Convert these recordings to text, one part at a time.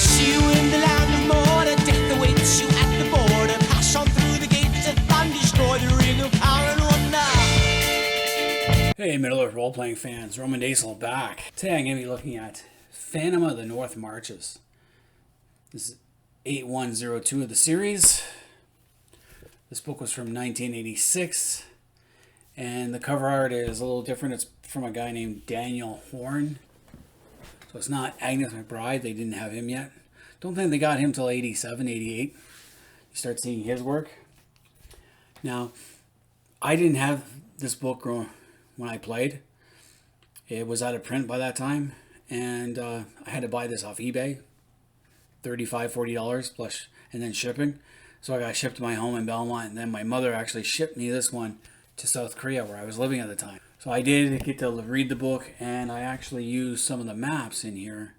see you in the land of Mordor. Death awaits you at the border. Pass on through the gates of fun. Destroy the ring of power and wonder. Hey, Middle-earth role-playing fans, Roman Daisel back. Today I'm going to be looking at Phantom of the North Marches. This is 8102 of the series. This book was from 1986, and the cover art is a little different. It's from a guy named Daniel Horn. So it's not Agnes McBride. They didn't have him yet. Don't think they got him till 87, 88. You start seeing his work. Now, I didn't have this book when I played. It was out of print by that time, and I had to buy this off eBay. $35, $40 plus, and then shipping. So I got shipped to my home in Belmont, and then my mother actually shipped me this one to South Korea, where I was living at the time. So I did get to read the book, and I actually used some of the maps in here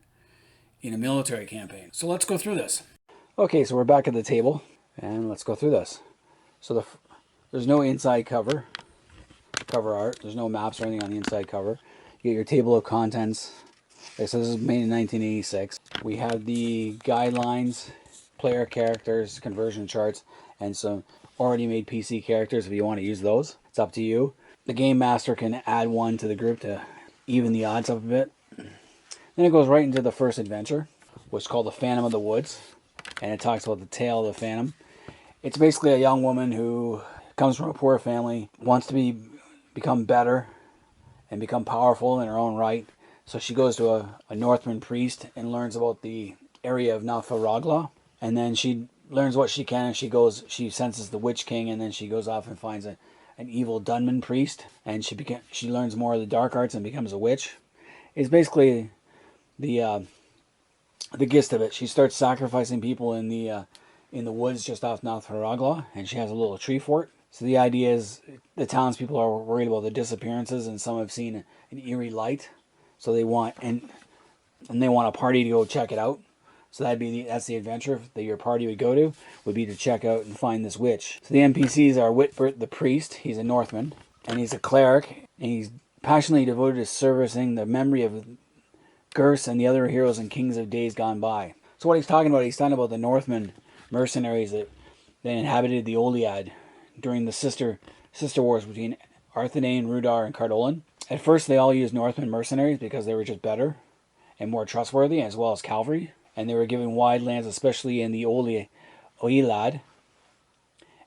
in a military campaign. So let's go through this. Okay, so we're back at the table, and let's go through this. So there's no inside cover art. There's no maps or anything on the inside cover. You get your table of contents. Okay, so this is made in 1986. We have the guidelines, player characters, conversion charts, and some already made PC characters if you want to use those. It's up to you. The game master can add one to the group to even the odds up a bit. Then it goes right into the first adventure, which is called The Phantom of the Woods, and it talks about the tale of the Phantom. It's basically a young woman who comes from a poor family, wants to become better and become powerful in her own right. So she goes to a Northman priest and learns about the area of Nothva Raglaw. And then she learns what she can, and she senses the Witch King, and then she goes off and finds an evil Dunman priest. And she learns more of the dark arts and becomes a witch. It's basically the gist of it. She starts sacrificing people in the woods just off Nothva Raglaw, and she has a little tree fort. So the idea is the townspeople are worried about the disappearances, and some have seen an eerie light. So they want and they want a party to go check it out. So that's the adventure that your party would go to, would be to check out and find this witch. So the NPCs are Whitbert the priest. He's a Northman, and he's a cleric, and he's passionately devoted to servicing the memory of Garris and the other heroes and kings of days gone by. So what he's talking about the Northman mercenaries that inhabited the Olead during the sister wars between Arthenine, Rhudaurim, and Cardolan. At first, they all used Northman mercenaries because they were just better and more trustworthy, as well as cavalry. And they were given wide lands, especially in the Olead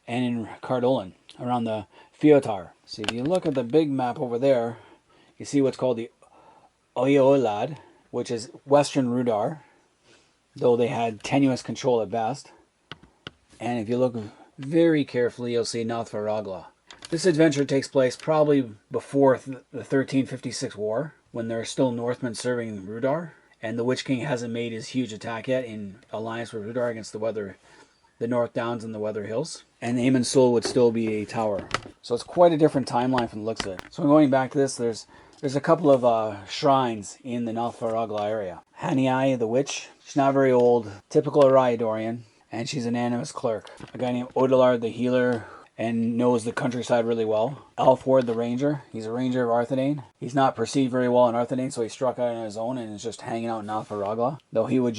and in Cardolan, around the Fiotar. So if you look at the big map over there, you see what's called the Olead, which is western Rhudaurim, though they had tenuous control at best. And if you look very carefully, you'll see Nothva Raglaw. This adventure takes place probably before the 1356 war, when there are still Northmen serving Rhudaurim, and the Witch King hasn't made his huge attack yet in alliance with Rhudaurim against the North Downs and the Weather Hills. And Aemon Sul would still be a tower. So it's quite a different timeline from the looks of it. So going back to this, there's a couple of shrines in the Nothva Raglaw area. Hanai, the witch, she's not very old, typical Rhudaurim, and she's an animus clerk. A guy named Odilard the healer, and knows the countryside really well. Alfward the ranger. He's a ranger of Arthenine. He's not perceived very well in Arthenine, so he struck out on his own and is just hanging out in Nothva Raglaw. Though he would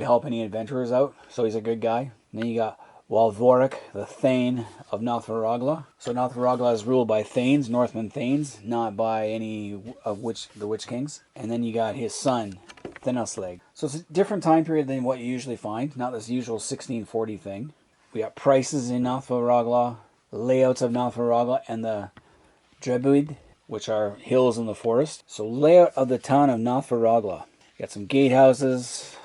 help any adventurers out, so he's a good guy. And then you got Walvorik, the Thane of Nothva Raglaw. So Nothva Raglaw is ruled by Thanes, Northman Thanes, not by any of the Witch Kings. And then you got his son, Thenoslag. So it's a different time period than what you usually find, not this usual 1640 thing. We got prices in Nothva Raglaw, layouts of Nothva Raglaw, and the Drebuid, which are hills in the forest. So layout of the town of Nothva Raglaw. You got some gatehouses,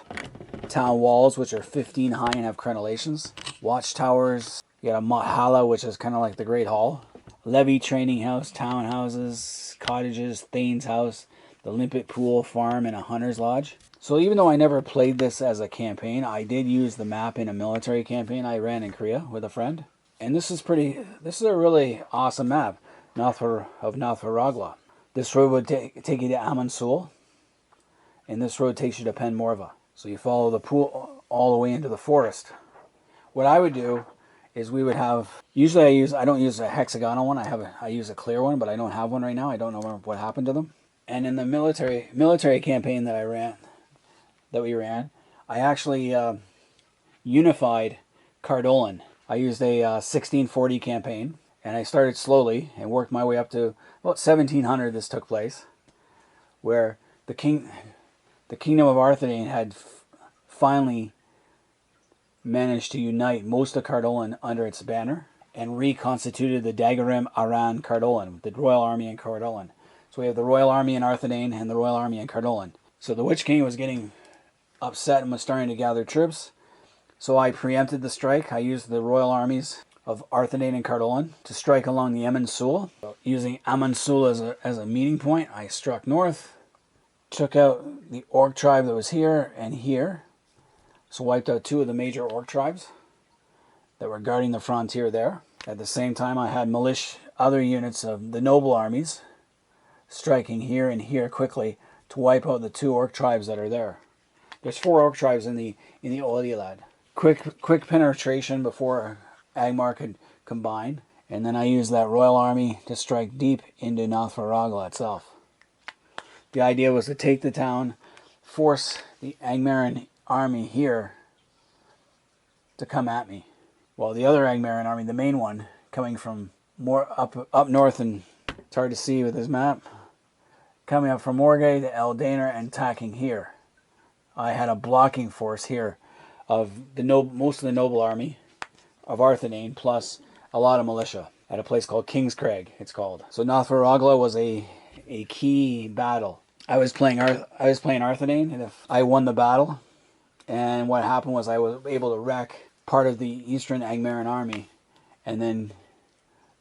town walls, which are 15 high and have crenellations. Watchtowers. You got a Mahala, which is kind of like the Great Hall. Levy training house, townhouses, cottages, Thane's house, the Limpet Pool farm, and a hunter's lodge. So even though I never played this as a campaign, I did use the map in a military campaign I ran in Korea with a friend. And this is a really awesome map, of Nothva Raglaw. This road would take you to Aemon Sul, and this road takes you to Pen Morva. So you follow the pool all the way into the forest. What I would do is we would have, usually I don't use a hexagonal one, I use a clear one, but I don't have one right now. I don't know what happened to them. And in the military campaign that we ran, I actually unified Cardolan. I used a 1640 campaign, and I started slowly and worked my way up to about 1700. This took place, where the kingdom of Arthenine had finally managed to unite most of Cardolan under its banner and reconstituted the Daggerim Aran Cardolan, the Royal Army in Cardolan. So we have the Royal Army in Arthenine and the Royal Army in Cardolan. So the Witch King was getting upset and was starting to gather troops. So I preempted the strike. I used the Royal Armies of Arthenine and Cardolan to strike along the Amansul. Using Amansul as a meeting point, I struck north, took out the Orc tribe that was here and here. So wiped out 2 of the major Orc tribes that were guarding the frontier there. At the same time, I had other units of the noble armies striking here and here quickly to wipe out the 2 Orc tribes that are there. There's 4 Orc tribes in the Oldilad. Quick penetration before Angmar could combine, and then I used that Royal Army to strike deep into Nothva Raglaw itself. The idea was to take the town, force the Angmaran army here to come at me, while the other Angmaran army, the main one, coming from more up north, and it's hard to see with this map, coming up from Morgay to Eldaner and attacking here. I had a blocking force here of most of the noble army of Arthenine, plus a lot of militia at a place called Kingscraig, it's called. So Nothva Raglaw was a key battle. I was playing Arthenine, and if I won the battle, and what happened was I was able to wreck part of the Eastern Angmaran army and then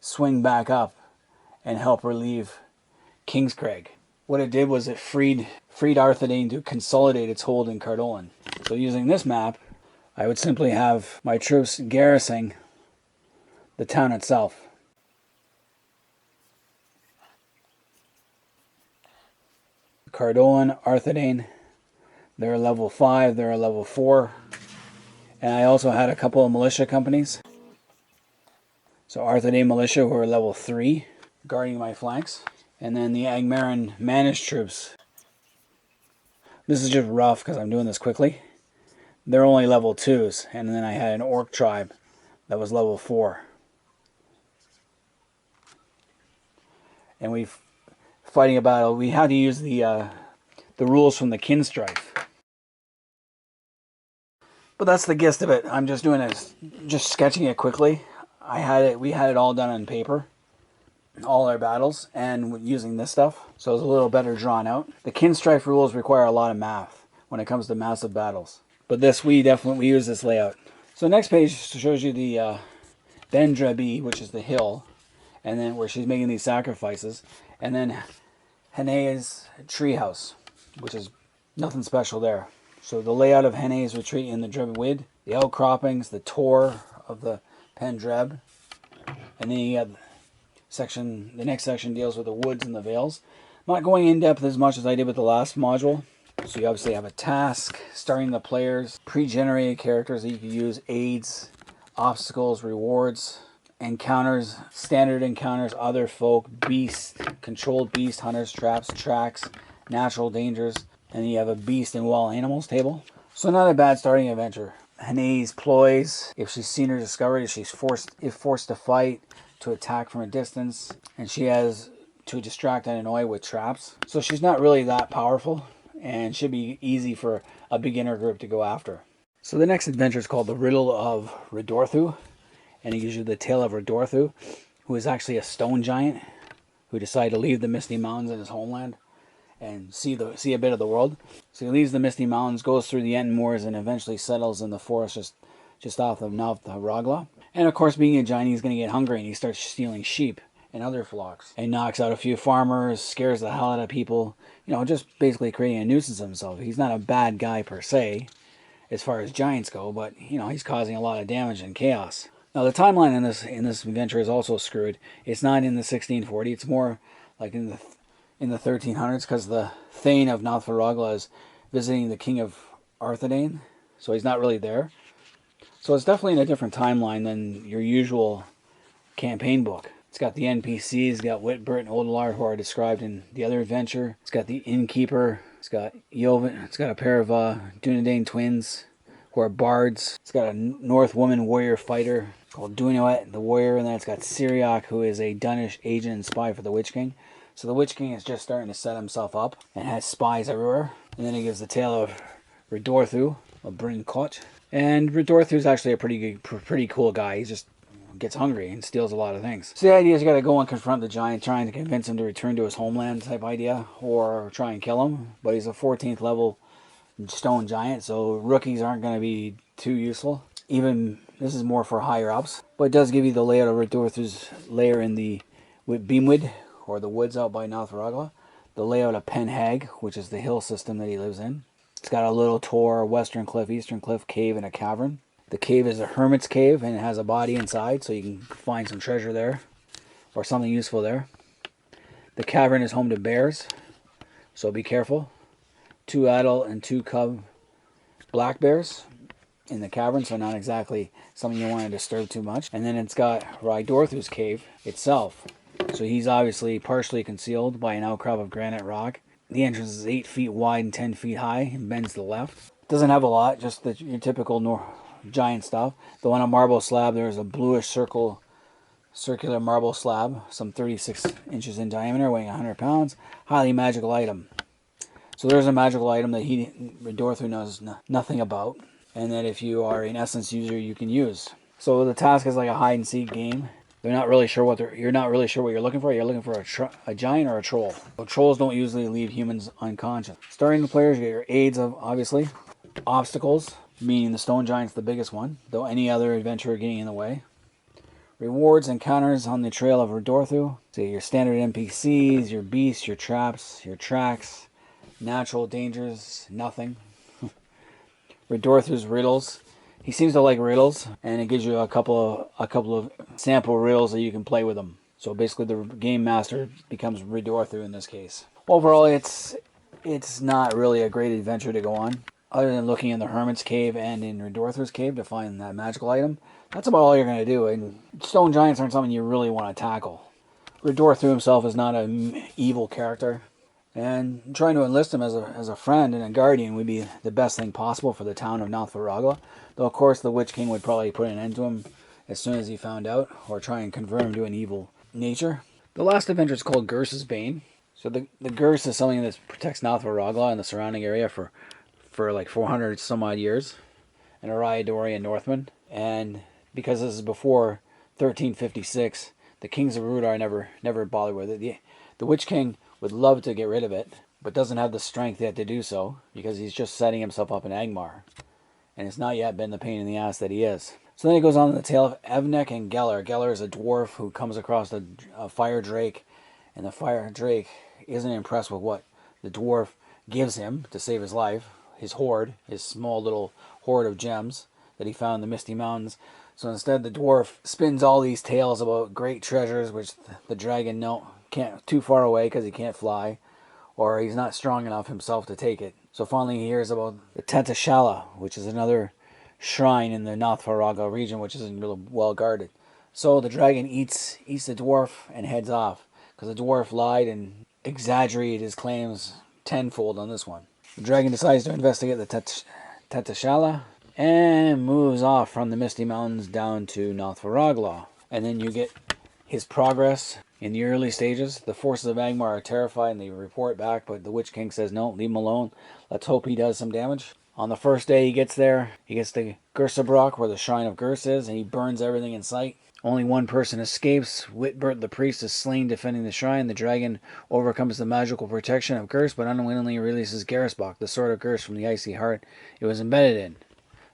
swing back up and help relieve Kingscraig. What it did was it freed Arthenine to consolidate its hold in Cardolan. So using this map, I would simply have my troops garrisoning the town itself. Cardolan, Arthenine, they're level 5, they're level 4. And I also had a couple of militia companies. So Arthenine militia, who are level 3, guarding my flanks. And then the Angmaran managed troops. This is just rough because I'm doing this quickly. They're only level 2s. And then I had an Orc tribe that was level 4. And fighting a battle, we had to use the rules from the Kinstrife. But that's the gist of it. I'm just doing this, just sketching it quickly. We had it all done on paper, all our battles, and using this stuff, so it's a little better drawn out. The Kinstrife rules require a lot of math when it comes to massive battles, but this we use this layout. So next page shows you the Bendrabi, which is the hill, and then where she's making these sacrifices, and then Henes treehouse, which is nothing special there. So the layout of Henes Retreat in the Drebwid, the outcroppings, the Tor of the Pendreb, and then you have the next section deals with the woods and the vales. I'm not going in depth as much as I did with the last module. So you obviously have a task, starting the players, pre-generated characters that you can use, aids, obstacles, rewards, encounters, standard encounters, other folk, beast, controlled beast, hunters, traps, tracks, natural dangers, and then you have a beast and wild animals table. So not a bad starting adventure. Henes ploys, if she's seen or discovered, if she's forced to fight, to attack from a distance, and she has to distract and annoy with traps. So she's not really that powerful, and should be easy for a beginner group to go after. So the next adventure is called the Riddle of Ridorthu, and it gives you the tale of Ridorthu, who is actually a stone giant who decided to leave the Misty Mountains in his homeland and see a bit of the world. So he leaves the Misty Mountains, goes through the Enten Moors, and eventually settles in the forest just off of Nothva Raglaw. And of course, being a giant, he's going to get hungry, and he starts stealing sheep and other flocks. And knocks out a few farmers, scares the hell out of people, just basically creating a nuisance of himself. He's not a bad guy per se, as far as giants go, but, he's causing a lot of damage and chaos. Now, the timeline in this adventure is also screwed. It's not in the 1640, it's more like in the 1300s, because the Thane of Nothva Raglaw is visiting the King of Arthenine, so he's not really there. So it's definitely in a different timeline than your usual campaign book. It's got the NPCs, it's got Whitbert and Odelar, who are described in the other adventure. It's got the innkeeper, It's got Yovan. It's got a pair of Dunedain twins who are bards. It's got a North woman warrior fighter called Duinuet the warrior, and then it's got Syriac, who is a Dunish agent and spy for the Witch King. So the Witch King is just starting to set himself up and has spies everywhere. And then he gives the tale of Ridorthu, of Bryn Cot. And Ridorthu is actually a pretty cool guy. He just gets hungry and steals a lot of things. So the idea is you got to go and confront the giant, trying to convince him to return to his homeland type idea, or try and kill him. But he's a 14th level stone giant, so rookies aren't going to be too useful. Even this is more for higher ups, but it does give you the layout of Ridorthu's lair in the Beamwood, or the woods out by Nothva Raglaw. The layout of Penhag, which is the hill system that he lives in. It's got a little tor, western cliff, eastern cliff, cave, and a cavern. The cave is a hermit's cave, and it has a body inside, so you can find some treasure there, or something useful there. The cavern is home to bears, so be careful. 2 adult and 2 cub black bears in the cavern, so not exactly something you want to disturb too much. And then it's got Ridorthu's cave itself. So he's obviously partially concealed by an outcrop of granite rock. The entrance is 8 feet wide and 10 feet high and bends to the left. Doesn't have a lot, just your typical giant stuff. Though on a marble slab there is a bluish circular marble slab, some 36 inches in diameter, weighing 100 pounds. Highly magical item. So there's a magical item that Ridorthu knows nothing about, and that if you are an essence user, you can use. So the task is like a hide and seek game. You're not really sure what you're looking for. You're looking for a giant or a troll. So trolls don't usually leave humans unconscious. Starting the players, you get your aids of, obviously, obstacles, meaning the stone giant's the biggest one, though any other adventurer getting in the way. Rewards, encounters on the trail of Ridorthu. So your standard NPCs, your beasts, your traps, your tracks. Natural dangers, nothing. Ridorthu's riddles. He seems to like riddles, and it gives you a couple of sample riddles that you can play with him. So basically, the game master becomes Ridorthu in this case. Overall, it's not really a great adventure to go on, other than looking in the Hermit's Cave and in Ridorthu's Cave to find that magical item. That's about all you're going to do, and stone giants aren't something you really want to tackle. Ridorthu himself is not an evil character. And trying to enlist him as a friend and a guardian would be the best thing possible for the town of Nothva Raglaw. Though, of course, the Witch King would probably put an end to him as soon as he found out, or try and convert him to an evil nature. The Last Avengers is called Garris's Bane. So the Garris is something that protects Nothva Raglaw and the surrounding area for like 400 some odd years. An Rhudaurim Northman. And because this is before 1356, the kings of Rhudaurim never bothered with it. The Witch King would love to get rid of it, but doesn't have the strength yet to do so, because he's just setting himself up in Angmar. And it's not yet been the pain in the ass that he is. So then it goes on to the tale of Evnek and Geller. Geller is a dwarf who comes across a fire drake, and the fire drake isn't impressed with what the dwarf gives him to save his life. His hoard, his small little hoard of gems that he found in the Misty Mountains. So instead the dwarf spins all these tales about great treasures, which the dragon can't too far away because he can't fly, or he's not strong enough himself to take it. So finally he hears about the Tate Shell, which is another shrine in the Nothva Raglaw region, which isn't really well guarded. So the dragon eats the dwarf and heads off, because the dwarf lied and exaggerated his claims tenfold on this one. The dragon decides to investigate the Tate Shell and moves off from the Misty Mountains down to Nothva Raglaw. And then you get his progress. In the early stages, the forces of Angmar are terrified and they report back, but the Witch King says, no, leave him alone. Let's hope he does some damage. On the first day he gets there, he gets to Gersabrock, where the shrine of Gers is, and he burns everything in sight. Only one person escapes. Whitbert the priest is slain defending the shrine. The dragon overcomes the magical protection of Gers, but unwillingly releases Garris Block, the sword of Gers, from the icy heart it was embedded in.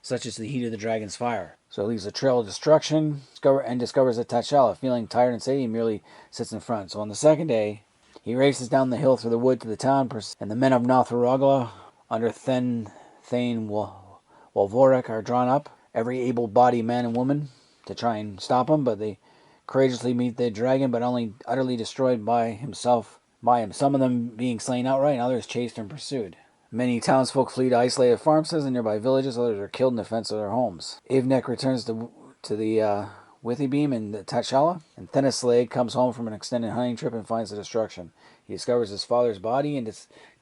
Such is the heat of the dragon's fire. So it leaves a trail of destruction and discovers a Tate Shell. Feeling tired and sadie, he merely sits in front. So on the second day, he races down the hill through the wood to the town, and the men of Nothva Raglaw under Thane Walvorek are drawn up, every able-bodied man and woman, to try and stop him, but they courageously meet the dragon, but only utterly destroyed by him. Some of them being slain outright, and others chased and pursued. Many townsfolk flee to isolated farmsteads and nearby villages. Others are killed in defense of their homes. Evnek returns to the Withybeam in the Tate Shell, and Theneslag comes home from an extended hunting trip and finds the destruction. He discovers his father's body and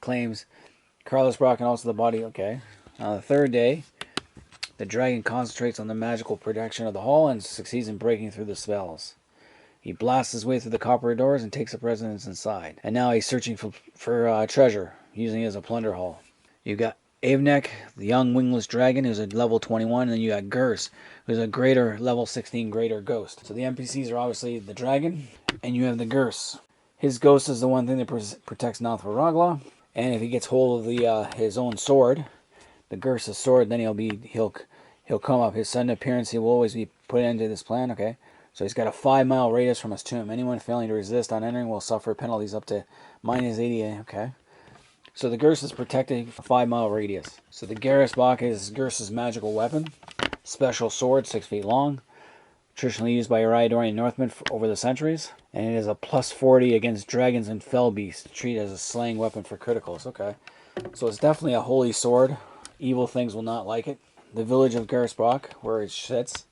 claims Garris Block and also the body. Okay. On the third day, the dragon concentrates on the magical protection of the hall and succeeds in breaking through the spells. He blasts his way through the copper doors and takes up residence inside. And now he's searching for treasure, using it as a plunder hall. You've got Avenek, the young wingless dragon, who's a level 21, and then you got Garris, who's a greater level 16 greater ghost. So the NPCs are obviously the dragon, and you have the Garris. His ghost is the one thing that protects Nothva Raglaw, and if he gets hold of his own sword, the Garris' sword, then he'll come up. His sudden appearance, he will always be put into this plan. Okay. So he's got a 5-mile radius from his tomb. Anyone failing to resist on entering will suffer penalties up to -80. Okay. So the Garris is protecting a 5-mile radius. So the Garris Block is Garris' magical weapon. Special sword, 6 feet long. Traditionally used by Rhudaurim Northmen over the centuries. And it is a +40 against dragons and fell beasts. Treated as a slaying weapon for criticals. Okay. So it's definitely a holy sword. Evil things will not like it. The village of Garris Block, where it sits.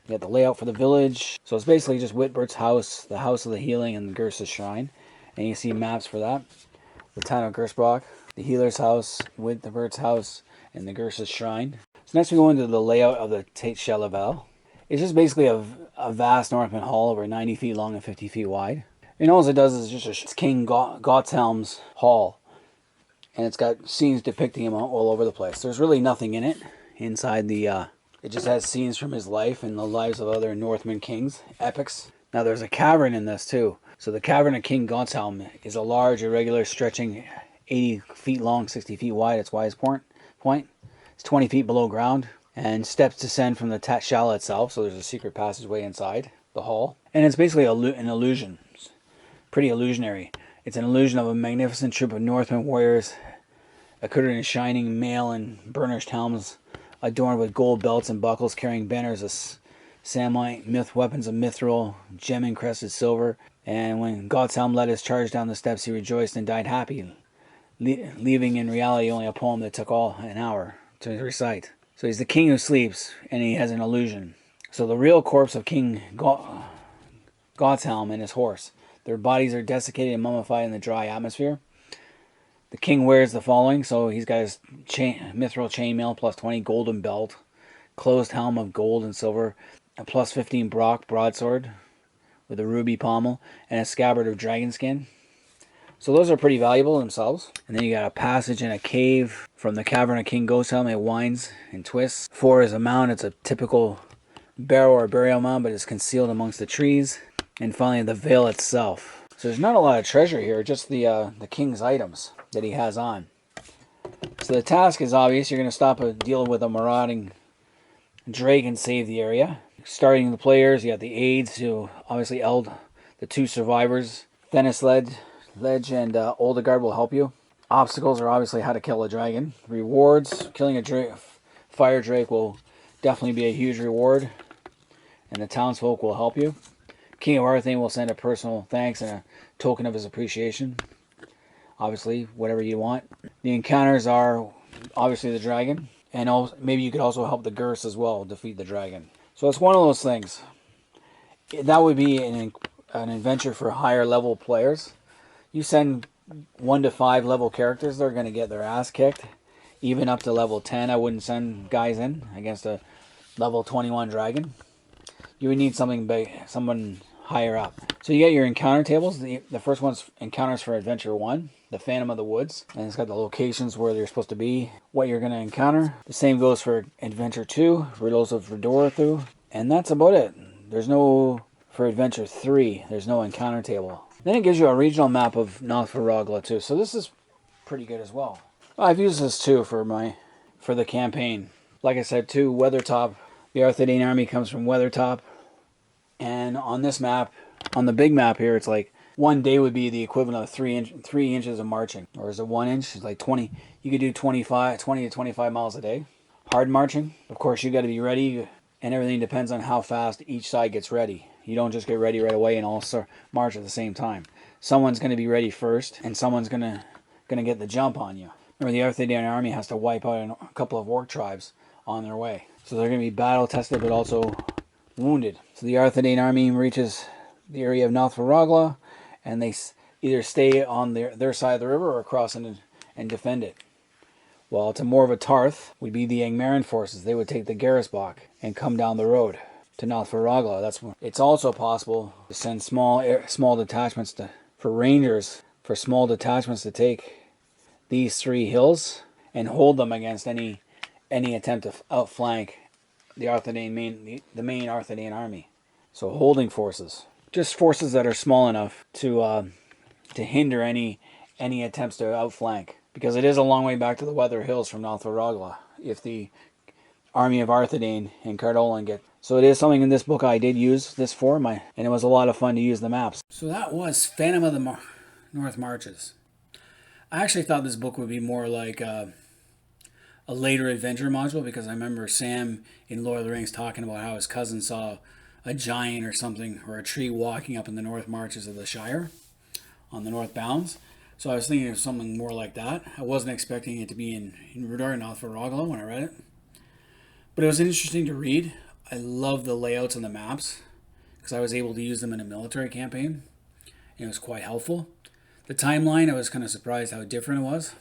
You got the layout for the village. So it's basically just Whitbert's house, the house of the healing, and Garris' shrine. And you see maps for that. The town of Garris Block, the healer's house, Whitbert's house, and the Garris' shrine. So next we go into the layout of the Tate Shell of L. It's just basically a vast Northman hall over 90 feet long and 50 feet wide. And all it does is just King Gothelm's hall. And it's got scenes depicting him all over the place. There's really nothing in it inside the... It just has scenes from his life and the lives of other Northman kings, epics. Now there's a cavern in this too. So the Cavern of King Gonzal is a large, irregular, stretching 80 feet long, 60 feet wide. Its widest point. It's 20 feet below ground. And steps descend from the Tate Shell itself. So there's a secret passageway inside the hall. And it's basically an illusion. It's pretty illusionary. It's an illusion of a magnificent troop of Northman warriors accoutered in shining mail and burnished helms, adorned with gold belts and buckles, carrying banners of samite, weapons of mithril, gem-encrusted silver. And when Gothelm led his charge down the steps, he rejoiced and died happy, leaving in reality only a poem that took all an hour to recite. So he's the king who sleeps, and he has an illusion. So the real corpse of King Gothelm and his horse. Their bodies are desiccated and mummified in the dry atmosphere. The king wears the following. So he's got his mithril chainmail plus 20 golden belt, closed helm of gold and silver, a plus 15 broadsword with a ruby pommel, and a scabbard of dragon skin. So those are pretty valuable themselves. And then you got a passage in a cave from the Cavern of King Gothelm. It winds and twists. 4 is a mound. It's a typical barrow or burial mound, but it's concealed amongst the trees. And finally, the veil itself. So there's not a lot of treasure here, just the king's items that he has on. So the task is obvious. You're going to stop a deal with a marauding drake and save the area. Starting the players, you got the aides who obviously the 2 survivors. Henes Ledge and Oldegard will help you. Obstacles are obviously how to kill a dragon. Rewards, killing a fire drake will definitely be a huge reward. And the townsfolk will help you. King of Arthenine will send a personal thanks and a token of his appreciation. Obviously, whatever you want. The encounters are obviously the dragon. And also, maybe you could also help the Garris as well defeat the dragon. So it's one of those things. That would be an adventure for higher level players. You send 1 to 5 level characters, they're going to get their ass kicked. Even up to level 10, I wouldn't send guys in against a level 21 dragon. You would need something big, someone higher up. So you get your encounter tables. The first one's encounters for Adventure 1, the Phantom of the Woods. And it's got the locations where you're supposed to be, what you're going to encounter. The same goes for Adventure 2, Riddles of Ridorthu. And that's about it. There's no, for Adventure 3, there's no encounter table. Then it gives you a regional map of Nothva Raglaw too. So this is pretty good as well. I've used this too for the campaign. Like I said too, Weathertop. The Arthenine Army comes from Weathertop. And on this map, on the big map here, it's like 1 day would be the equivalent of 3 inches of marching. Or is it 1 inch? It's like 20. You could do 20 to 25 miles a day. Hard marching. Of course, you got to be ready. And everything depends on how fast each side gets ready. You don't just get ready right away and all march at the same time. Someone's going to be ready first, and someone's going to get the jump on you. Remember, the Arthenine Army has to wipe out a couple of orc tribes on their way. So they're going to be battle-tested, but also wounded. So the Arthenine Army reaches the area of Nothva Raglaw, and they either stay on their side of the river or cross and defend it. While to more of a Tarth would be the Angmaren forces. They would take the Garris Block and come down the road to Nothva Raglaw. It's also possible to send small detachments for Rangers, for small detachments to take these 3 hills and hold them against any attempt to outflank the main Arthenine Army. So holding forces, just forces that are small enough to hinder any attempts to outflank, because it is a long way back to the Weather Hills from Nothva Raglaw if the army of Arthenine and Cardolan get. So it is something in this book I did use this for, and it was a lot of fun to use the maps. So that was Phantom of the North Marches. I actually thought this book would be more like a later adventure module, because I remember Sam in Lord of the Rings talking about how his cousin saw a giant or something, or a tree walking up in the North Marches of the Shire on the North Bounds. So I was thinking of something more like that. I wasn't expecting it to be in Rhudaurim, Nothva Raglaw when I read it. But it was interesting to read. I love the layouts and the maps, because I was able to use them in a military campaign, and it was quite helpful. The timeline, I was kind of surprised how different it was.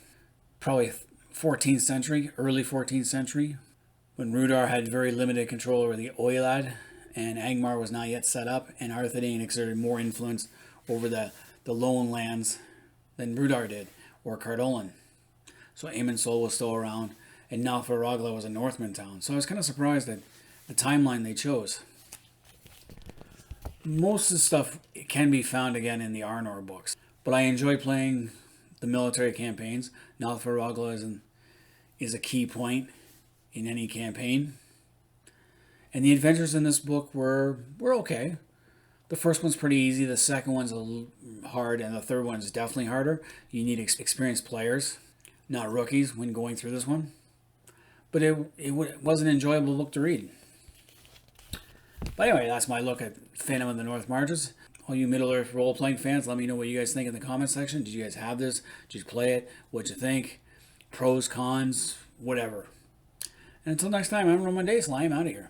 Probably 14th century, early 14th century, when Rhudar had very limited control over the Oilad, and Angmar was not yet set up, and Arthenine exerted more influence over the lone lands than Rhudar did, or Cardolan. So Aemon Sol was still around, and Nothva Raglaw was a Northman town. So I was kind of surprised at the timeline they chose. Most of the stuff can be found again in the Arnor books, but I enjoy playing the military campaigns. Nothva Raglaw is a key point in any campaign. And the adventures in this book were okay. The first one's pretty easy, the second one's a little hard, and the third one's definitely harder. You need experienced players, not rookies, when going through this one. But it was an enjoyable book to read. But anyway, that's my look at Phantom of the North Marches. All you Middle-earth role-playing fans, let me know what you guys think in the comment section. Did you guys have this? Did you play it? What'd you think? Pros, cons, whatever. And until next time, I'm Roman Daisel. I'm out of here.